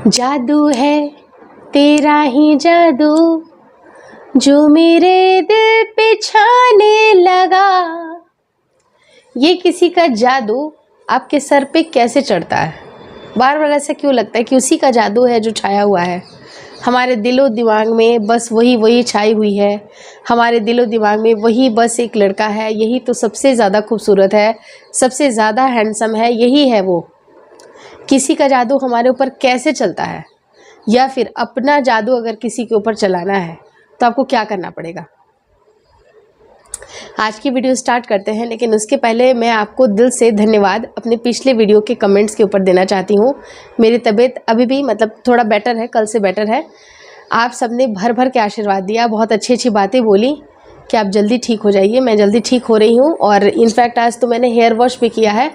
जादू है तेरा ही जादू जो मेरे दिल पे छाने लगा। ये किसी का जादू आपके सर पे कैसे चढ़ता है? बार बार ऐसा क्यों लगता है कि उसी का जादू है जो छाया हुआ है? हमारे दिलो दिमाग में बस वही छाई हुई है। हमारे दिलो दिमाग में वही बस एक लड़का है। यही तो सबसे ज़्यादा खूबसूरत है, सबसे ज़्यादा हैंडसम है। यही है वो। किसी का जादू हमारे ऊपर कैसे चलता है? या फिर अपना जादू अगर किसी के ऊपर चलाना है तो आपको क्या करना पड़ेगा? आज की वीडियो स्टार्ट करते हैं, लेकिन उसके पहले मैं आपको दिल से धन्यवाद अपने पिछले वीडियो के कमेंट्स के ऊपर देना चाहती हूँ। मेरी तबीयत अभी भी थोड़ा बेटर है, कल से बेटर है। आप सबने भर भर के आशीर्वाद दिया, बहुत अच्छी अच्छी बातें बोली कि आप जल्दी ठीक हो जाइए। मैं जल्दी ठीक हो रही हूँ और इनफैक्ट आज तो मैंने हेयर वॉश भी किया है।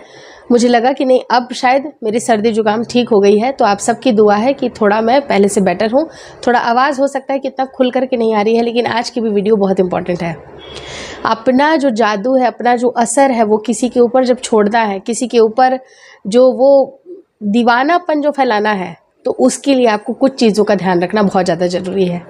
मुझे लगा कि नहीं, अब शायद मेरी सर्दी जुकाम ठीक हो गई है। तो आप सबकी दुआ है कि थोड़ा मैं पहले से बेटर हूँ। थोड़ा आवाज़ हो सकता है कि इतना खुल कर के नहीं आ रही है, लेकिन आज की भी वीडियो बहुत इंपॉर्टेंट है। अपना जो जादू है, अपना जो असर है, वो किसी के ऊपर जब छोड़ना है, किसी के ऊपर जो वो दीवानापन जो फैलाना है, तो उसके लिए आपको कुछ चीज़ों का ध्यान रखना बहुत ज़्यादा ज़रूरी है।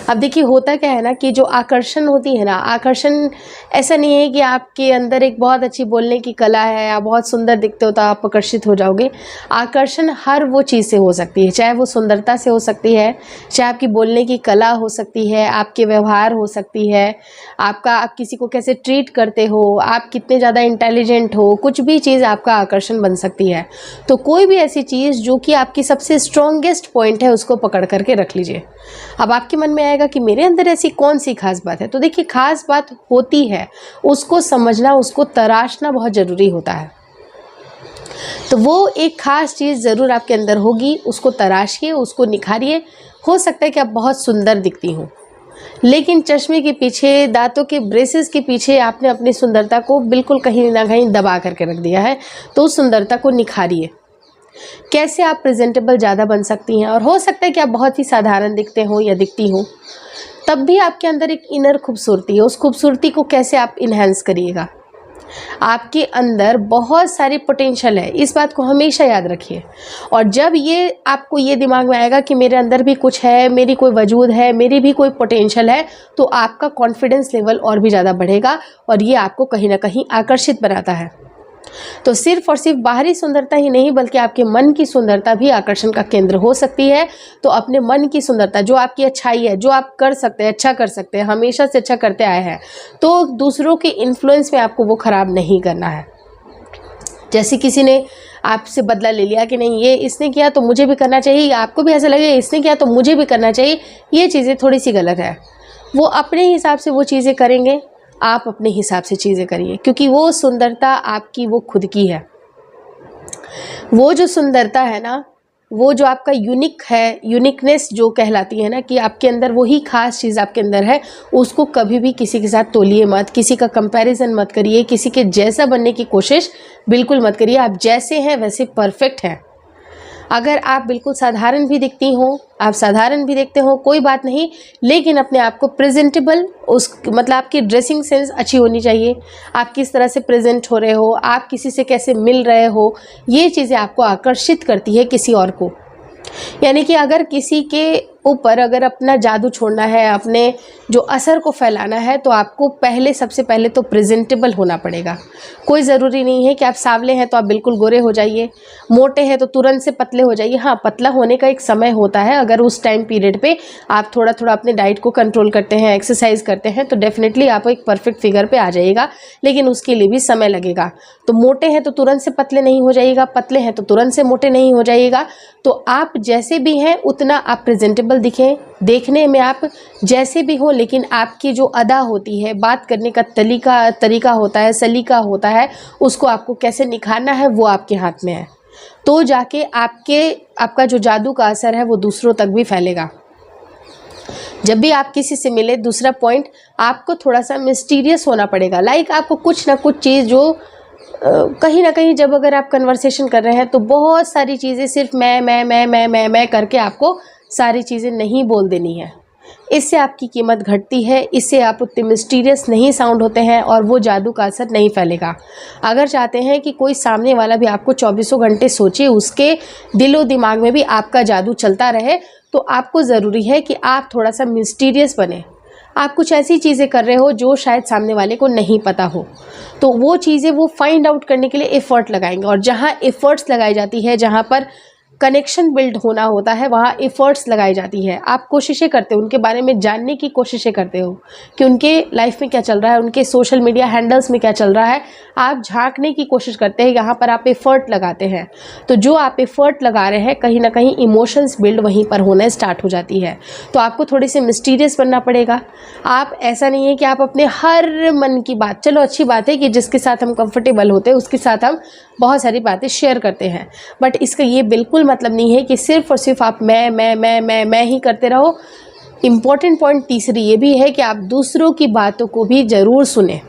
अब देखिए, होता क्या है ना कि जो आकर्षण होती है ना, आकर्षण ऐसा नहीं है कि आपके अंदर एक बहुत अच्छी बोलने की कला है, आप बहुत सुंदर दिखते हो तो आप आकर्षित हो जाओगे। आकर्षण हर वो चीज़ से हो सकती है, चाहे वो सुंदरता से हो सकती है, चाहे आपकी बोलने की कला हो सकती है, आपके व्यवहार हो सकती है, आप किसी को कैसे ट्रीट करते हो, आप कितने ज़्यादा इंटेलिजेंट हो, कुछ भी चीज़ आपका आकर्षण बन सकती है। तो कोई भी ऐसी चीज़ जो कि आपकी सबसे स्ट्रॉन्गेस्ट पॉइंट है, उसको पकड़ करके रख लीजिए। अब आपके मन में आएगा कि मेरे अंदर ऐसी कौन सी खास बात है? तो देखिए, खास बात होती है, उसको समझना, उसको तराशना बहुत ज़रूरी होता है। तो वो एक खास चीज़ ज़रूर आपके अंदर होगी, उसको तराशिए, उसको निखारिए। हो सकता है कि आप बहुत सुंदर दिखती हो, लेकिन चश्मे के पीछे, दांतों के ब्रेसेस के पीछे आपने अपनी सुंदरता को बिल्कुल कहीं ना कहीं दबा करके रख दिया है। तो उस सुंदरता को निखारिए। कैसे आप प्रेजेंटेबल ज़्यादा बन सकती हैं? और हो सकता है कि आप बहुत ही साधारण दिखते हो या दिखती हो, तब भी आपके अंदर एक इनर खूबसूरती है। उस खूबसूरती को कैसे आप इन्हेंस करिएगा? आपके अंदर बहुत सारी पोटेंशियल है, इस बात को हमेशा याद रखिए। और जब ये आपको ये दिमाग में आएगा कि मेरे अंदर भी कुछ है, मेरी कोई वजूद है, मेरी भी कोई पोटेंशियल है, तो आपका कॉन्फिडेंस लेवल और भी ज़्यादा बढ़ेगा और ये आपको कहीं ना कहीं आकर्षित बनाता है। तो सिर्फ और सिर्फ बाहरी सुंदरता ही नहीं, बल्कि आपके मन की सुंदरता भी आकर्षण का केंद्र हो सकती है। तो अपने मन की सुंदरता, जो आपकी अच्छाई है, जो आप कर सकते हैं, अच्छा कर सकते हैं, हमेशा से अच्छा करते आए हैं, तो दूसरों के इन्फ्लुएंस में आपको वो खराब नहीं करना है। जैसे किसी ने आपसे बदला ले लिया कि नहीं, ये इसने किया तो मुझे भी करना चाहिए, या आपको भी ऐसा लगे इसने किया तो मुझे भी करना चाहिए, ये चीज़ें थोड़ी सी गलत है। वो अपने हिसाब से वो चीज़ें करेंगे, आप अपने हिसाब से चीज़ें करिए, क्योंकि वो सुंदरता आपकी वो खुद की है। वो जो सुंदरता है ना, वो जो आपका यूनिक है, यूनिकनेस जो कहलाती है ना, कि आपके अंदर वही खास चीज़ आपके अंदर है, उसको कभी भी किसी के साथ तोलिए मत, किसी का कंपैरिजन मत करिए, किसी के जैसा बनने की कोशिश बिल्कुल मत करिए। आप जैसे हैं वैसे परफेक्ट हैं। अगर आप बिल्कुल साधारण भी दिखती हो, आप साधारण भी देखते हो, कोई बात नहीं, लेकिन अपने आप को प्रेजेंटेबल, आपकी ड्रेसिंग सेंस अच्छी होनी चाहिए। आप किस तरह से प्रेजेंट हो रहे हो, आप किसी से कैसे मिल रहे हो, ये चीज़ें आपको आकर्षित करती है किसी और को। यानी कि अगर किसी के ऊपर अगर अपना जादू छोड़ना है, अपने जो असर को फैलाना है, तो आपको सबसे पहले तो प्रेजेंटेबल होना पड़ेगा। कोई ज़रूरी नहीं है कि आप सांवले हैं तो आप बिल्कुल गोरे हो जाइए, मोटे हैं तो तुरंत से पतले हो जाइए। हाँ, पतला होने का एक समय होता है। अगर उस टाइम पीरियड पे आप थोड़ा थोड़ा अपने डाइट को कंट्रोल करते हैं, एक्सरसाइज करते हैं, तो डेफिनेटली आप एक परफेक्ट फिगर पे आ जाइएगा, लेकिन उसके लिए भी समय लगेगा। तो मोटे हैं तो तुरंत से पतले नहीं हो जाइएगा, पतले हैं तो तुरंत से मोटे नहीं हो जाइएगा। तो आप जैसे भी हैं उतना आप प्रेजेंटेबल दिखें, देखने में आप जैसे भी हो, लेकिन आपकी जो अदा होती है, बात करने का तरीका होता है, सलीका होता है, उसको आपको कैसे निखारना है वो आपके हाथ में है। तो जाके आपका जो जादू का असर है वो दूसरों तक भी फैलेगा। जब भी आप किसी से मिले, दूसरा पॉइंट, आपको थोड़ा सा मिस्टीरियस होना पड़ेगा। आपको कुछ ना कुछ चीज़ जो कहीं ना कहीं, जब अगर आप कन्वर्सेशन कर रहे हैं तो बहुत सारी चीज़ें सिर्फ मैं करके आपको सारी चीज़ें नहीं बोल देनी है। इससे आपकी कीमत घटती है, इससे आप उतने मिस्टीरियस नहीं साउंड होते हैं और वो जादू का असर नहीं फैलेगा। अगर चाहते हैं कि कोई सामने वाला भी आपको 24 घंटे सोचे, उसके दिलो दिमाग में भी आपका जादू चलता रहे, तो आपको ज़रूरी है कि आप थोड़ा सा मिस्टीरियस बने। आप कुछ ऐसी चीज़ें कर रहे हो जो शायद सामने वाले को नहीं पता हो, तो वो चीज़ें वो फाइंड आउट करने के लिए एफ़र्ट लगाएंगे। और जहाँ एफ़र्ट्स लगाई जाती है, जहाँ पर कनेक्शन बिल्ड होना होता है, वहाँ एफ़र्ट्स लगाई जाती है। आप कोशिशें करते हो, उनके बारे में जानने की कोशिशें करते हो कि उनके लाइफ में क्या चल रहा है, उनके सोशल मीडिया हैंडल्स में क्या चल रहा है, आप झांकने की कोशिश करते हैं। यहाँ पर आप एफ़र्ट लगाते हैं, तो जो आप एफ़र्ट लगा रहे हैं, कहीं ना कहीं इमोशंस बिल्ड वहीं पर होना स्टार्ट हो जाती है। तो आपको थोड़ी सी मिस्टीरियस बनना पड़ेगा। आप ऐसा नहीं है कि आप अपने हर मन की बात, चलो अच्छी बात है कि जिसके साथ हम कंफर्टेबल होते हैं उसके साथ हम बहुत सारी बातें शेयर करते हैं, बट इसका ये बिल्कुल मतलब नहीं है कि सिर्फ़ और सिर्फ आप मैं ही करते रहो। इम्पॉर्टेंट पॉइंट तीसरी ये भी है कि आप दूसरों की बातों को भी ज़रूर सुने।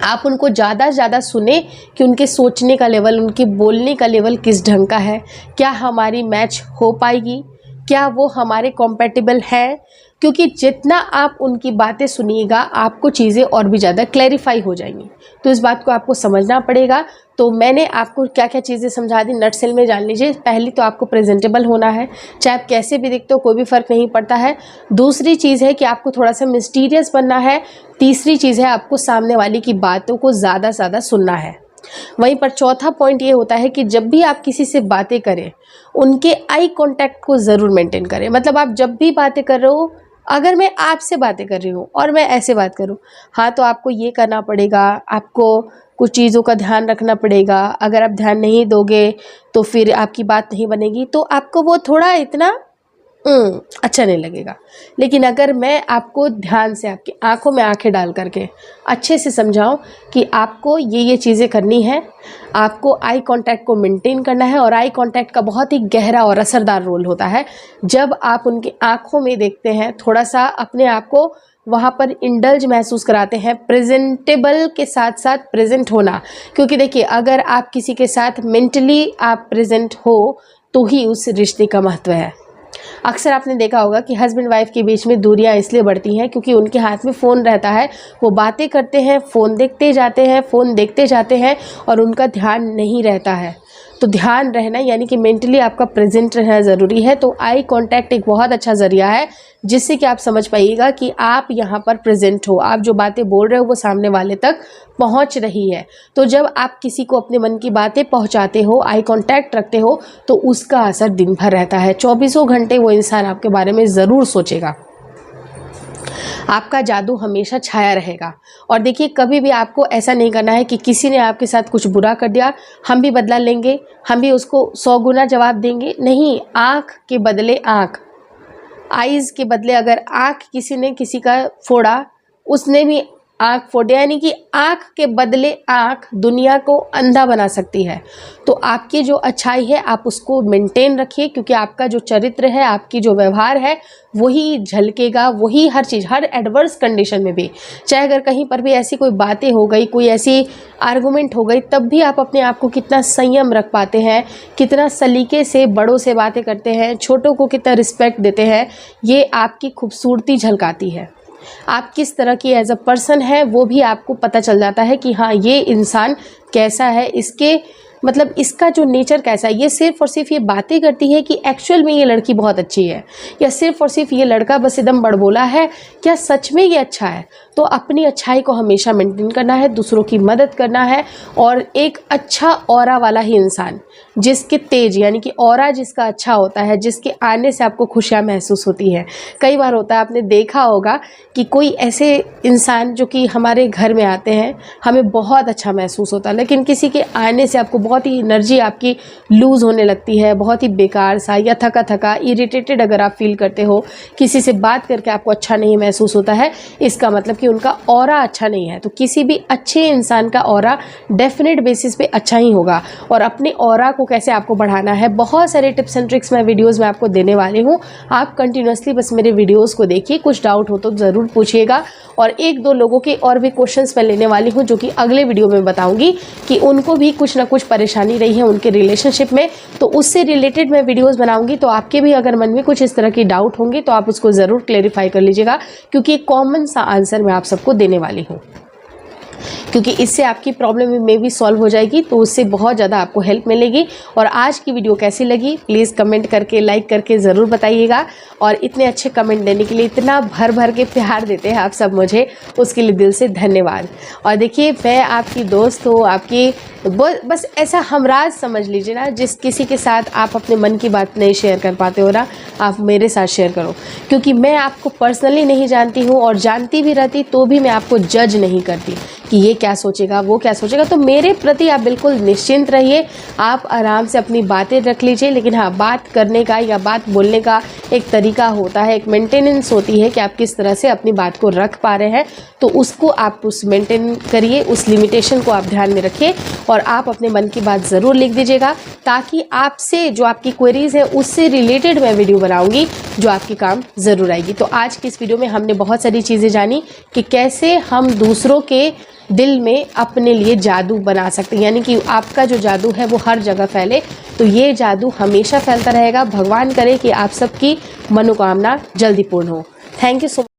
आप उनको ज़्यादा से ज़्यादा सुने कि उनके सोचने का लेवल, उनके बोलने का लेवल किस ढंग का है, क्या हमारी मैच हो पाएगी, क्या वो हमारे कॉम्पैटिबल है। क्योंकि जितना आप उनकी बातें सुनिएगा, आपको चीज़ें और भी ज़्यादा क्लैरिफाई हो जाएंगी। तो इस बात को आपको समझना पड़ेगा। तो मैंने आपको क्या क्या चीज़ें समझा दी, नटसेल में जान लीजिए। पहली तो आपको प्रेजेंटेबल होना है, चाहे आप कैसे भी दिखते हो, कोई भी फ़र्क नहीं पड़ता है। दूसरी चीज़ है कि आपको थोड़ा सा मिस्टीरियस बनना है। तीसरी चीज़ है आपको सामने वाले की बातों को ज़्यादा से ज़्यादा सुनना है। वहीं पर चौथा पॉइंट ये होता है कि जब भी आप किसी से बातें करें, उनके आई कांटेक्ट को ज़रूर मेंटेन करें। मतलब आप जब भी बातें कर रहे हो, अगर मैं आपसे बातें कर रही हूँ और मैं ऐसे बात करूँ, हाँ, तो आपको ये करना पड़ेगा, आपको कुछ चीज़ों का ध्यान रखना पड़ेगा। अगर आप ध्यान नहीं दोगे तो फिर आपकी बात नहीं बनेगी, तो आपको वो थोड़ा इतना अच्छा नहीं लगेगा। लेकिन अगर मैं आपको ध्यान से आपकी आंखों में आंखें डाल करके अच्छे से समझाऊं कि आपको ये चीज़ें करनी है, आपको आई कांटेक्ट को मेंटेन करना है, और आई कांटेक्ट का बहुत ही गहरा और असरदार रोल होता है। जब आप उनकी आंखों में देखते हैं, थोड़ा सा अपने आप को वहाँ पर इंडल्ज महसूस कराते हैं, प्रेजेंटेबल के साथ साथ प्रेजेंट होना। क्योंकि देखिए, अगर आप किसी के साथ मेंटली आप प्रेजेंट हो तो ही उस रिश्ते का महत्व है। अक्सर आपने देखा होगा कि हस्बैंड वाइफ के बीच में दूरियां इसलिए बढ़ती हैं क्योंकि उनके हाथ में फ़ोन रहता है, वो बातें करते हैं, फ़ोन देखते जाते हैं और उनका ध्यान नहीं रहता है। तो ध्यान रहना यानी कि मेंटली आपका प्रेजेंट रहना ज़रूरी है। तो आई कांटेक्ट एक बहुत अच्छा ज़रिया है जिससे कि आप समझ पाइएगा कि आप यहाँ पर प्रेजेंट हो, आप जो बातें बोल रहे हो वो सामने वाले तक पहुँच रही है। तो जब आप किसी को अपने मन की बातें पहुँचाते हो, आई कांटेक्ट रखते हो, तो उसका असर दिन भर रहता है। 24 घंटे वो इंसान आपके बारे में ज़रूर सोचेगा। आपका जादू हमेशा छाया रहेगा। और देखिए, कभी भी आपको ऐसा नहीं करना है कि किसी ने आपके साथ कुछ बुरा कर दिया, हम भी बदला लेंगे, हम भी उसको 100 गुना जवाब देंगे। नहीं, आँख के बदले आँख, आइज़ के बदले अगर आँख किसी ने किसी का फोड़ा, उसने भी आँख फोड़े, यानी कि आँख के बदले आँख दुनिया को अंधा बना सकती है। तो आपकी जो अच्छाई है आप उसको मेंटेन रखिए, क्योंकि आपका जो चरित्र है, आपकी जो व्यवहार है, वही झलकेगा, वही हर चीज़, हर एडवर्स कंडीशन में भी। चाहे अगर कहीं पर भी ऐसी कोई बातें हो गई, कोई ऐसी आर्गुमेंट हो गई, तब भी आप अपने आप को कितना संयम रख पाते हैं, कितना सलीके से बड़ों से बातें करते हैं, छोटों को कितना रिस्पेक्ट देते हैं, ये आपकी खूबसूरती झलकाती है। आप किस तरह की एज अ पर्सन है वो भी आपको पता चल जाता है कि हाँ, ये इंसान कैसा है, इसके मतलब इसका जो नेचर कैसा है। ये सिर्फ़ और सिर्फ ये बातें करती है कि एक्चुअल में ये लड़की बहुत अच्छी है, या सिर्फ़ और सिर्फ ये लड़का बस एकदम बड़बोला है, क्या सच में ये अच्छा है। तो अपनी अच्छाई को हमेशा मेंटेन करना है, दूसरों की मदद करना है, और एक अच्छा ऑरा वाला ही इंसान, जिसके तेज यानी कि ऑरा जिसका अच्छा होता है, जिसके आने से आपको खुशियाँ महसूस होती है। कई बार होता है, आपने देखा होगा कि कोई ऐसे इंसान जो कि हमारे घर में आते हैं, हमें बहुत अच्छा महसूस होता है, लेकिन किसी के आने से आपको बहुत ही एनर्जी आपकी लूज़ होने लगती है, बहुत ही बेकार सा या थका थका इरिटेटेड अगर आप फील करते हो, किसी से बात करके आपको अच्छा नहीं महसूस होता है, इसका मतलब कि उनका ऑरा अच्छा नहीं है। तो किसी भी अच्छे इंसान का ऑरा डेफिनेट बेसिस पे अच्छा ही होगा। और अपने ऑरा को कैसे आपको बढ़ाना है, बहुत सारे टिप्स एंड ट्रिक्स मैं वीडियोज़ में आपको देने वाली हूँ। आप कंटिन्यूसली बस मेरे वीडियोज़ को देखिए, कुछ डाउट हो तो ज़रूर पूछिएगा। और एक दो लोगों के और भी क्वेश्चंस मैं लेने वाली हूँ, जो कि अगले वीडियो में बताऊँगी कि उनको भी कुछ ना कुछ परेशानी रही है उनके रिलेशनशिप में, तो उससे रिलेटेड मैं वीडियोस बनाऊंगी। तो आपके भी अगर मन में कुछ इस तरह की डाउट होंगे तो आप उसको ज़रूर क्लेरिफाई कर लीजिएगा, क्योंकि एक कॉमन सा आंसर मैं आप सबको देने वाली हूँ, क्योंकि इससे आपकी प्रॉब्लम में भी सॉल्व हो जाएगी, तो उससे बहुत ज़्यादा आपको हेल्प मिलेगी। और आज की वीडियो कैसी लगी प्लीज़ कमेंट करके, लाइक करके ज़रूर बताइएगा। और इतने अच्छे कमेंट देने के लिए, इतना भर भर के प्यार देते हैं आप सब मुझे, उसके लिए दिल से धन्यवाद। और देखिए, मैं आपकी दोस्त हूँ, आपकी बस ऐसा हमराज समझ लीजिए ना, जिस किसी के साथ आप अपने मन की बात नहीं शेयर कर पाते हो ना, आप मेरे साथ शेयर करो, क्योंकि मैं आपको पर्सनली नहीं जानती हूँ, और जानती भी रहती तो भी मैं आपको जज नहीं करती कि ये क्या सोचेगा, वो क्या सोचेगा। तो मेरे प्रति आप बिल्कुल निश्चिंत रहिए, आप आराम से अपनी बातें रख लीजिए। लेकिन हाँ, बात करने का या बात बोलने का एक तरीका होता है, एक मेंटेनेंस होती है कि आप किस तरह से अपनी बात को रख पा रहे हैं, तो उसको आप उस मेंटेन करिए, उस लिमिटेशन को आप ध्यान में रखिए। और आप अपने मन की बात ज़रूर लिख दीजिएगा, ताकि आपसे जो आपकी क्वेरीज है उससे रिलेटेड मैं वीडियो बनाऊंगी जो आपके काम ज़रूर आएगी। तो आज की इस वीडियो में हमने बहुत सारी चीज़ें जानी कि कैसे हम दूसरों के दिल में अपने लिए जादू बना सकते हैं, यानी कि आपका जो जादू है वो हर जगह फैले। तो ये जादू हमेशा फैलता रहेगा। भगवान करे कि आप सबकी मनोकामना जल्दी पूर्ण हो। Thank you so much.